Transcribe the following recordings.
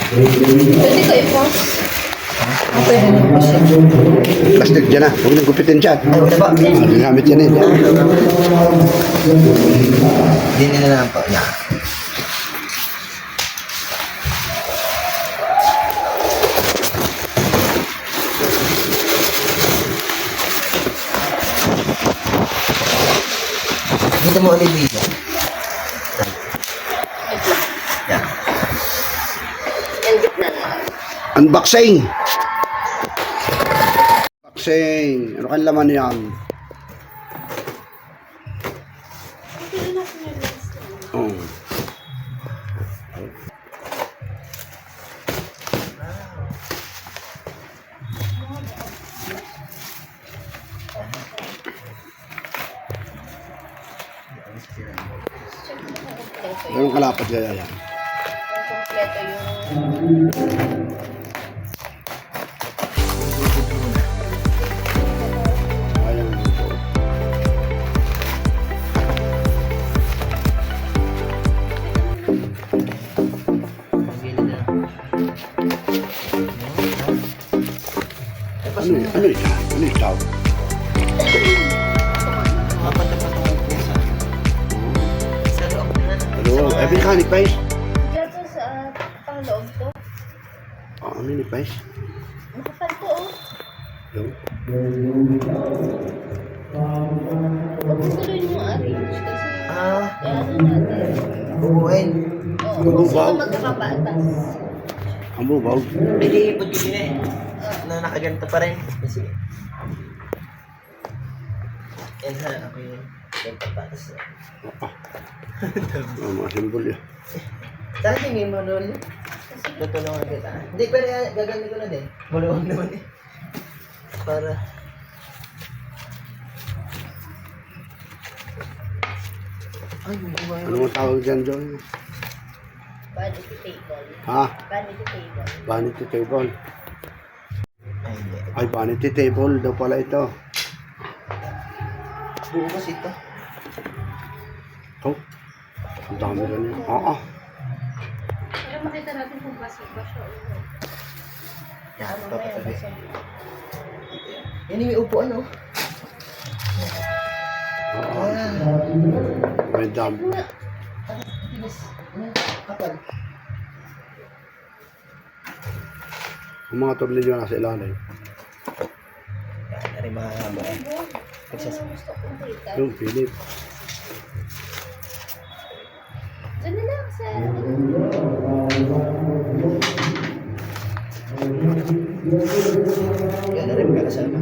Pwede ko i-post. Pwede na po siya. Plastic dyan na. Huwag nang gupitin dyan. Ay, wala ba? Ginamit yan eh. Hindi na lang po. Yan. Dito mo ulit dito. Yan. Yung gitna na. Unboxing! Unboxing! Ano kang laman yan? Oh. Ganun kalapat kaya yan. Kompleto yung... Ayan. Ano yun? Ano yun? Ano yun? Tawag? Ano? Eh, mechanic pa eh. Dito sa pangloob to. Ano yun pa eh? Makapal to oh. Yung? Pagkukuloy mo arrange kasi... Ah, Kaya ano natin. bubuhin. Oo, Ang gusto bubaw. ko magkakabatas. Ang bubaw. Hindi, ipod ko din eh. Na nakaganto pa rin. Sige. Yan ha, ako yun. Ganto pa. Tapos, Mga simbol yan. saan tingin mo nun? Tutulungan kita. Hindi, pero gagamit ko na din. Maluwag naman eh. Para... Ay, bubuhay. Ano ang tawag dyan, Joy? Vanity table. Ha? Vanity table. Vanity table. Ay, hindi. Ay, vanity table daw pala ito. Bukas ito. Oh, ang dami rin yun. Oo. Pero makita natin kung basa ba siya o... Yan, Ano papatabi. yan? Yan yung may upuan, oh. Oo. May dami. Tigas. Kapal. Ang mga tornilyo nasa ilalim. Yan, nari mahaba. Gusto kong kita. Yung Philip. Diyan na lang sa... Yan, nari magkakasama.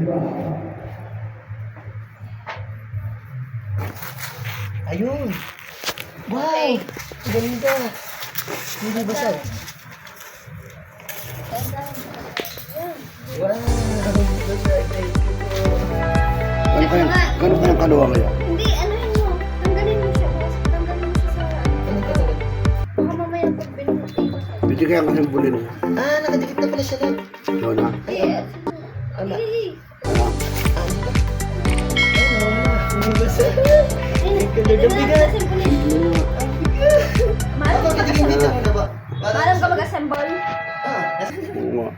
Ayun! Wow! Ganda! Hindi basag. Wow! Basag, thank you po. Gano'n kayang kaluwa ngayon? Hindi, ano yun mo? Tanggalin mo siya. Boss. Tanggalin mo siya sa... Ano ka talaga? Baka mamaya pag binuti ko sa... Pwede kaya ang simbol yun. Ah, nakadikit na pala siya lang. Yun ha? Yes. Ala. Eh. Ah, Ano ba? Ano? Hindi basag. Ayun, ganda, ito na, bigat. assemble. yun nga. Mahal Ako, ka kitigin dito muna ba? Mahal ka mag-assemble? Ah, Oo nga.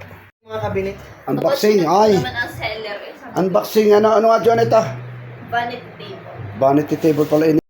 mga kabinet. Unboxing, Ito ay. naman ang seller. Eh, sabi ko, Unboxing, ano nga dyan ito? vanity table. Vanity table pala ini.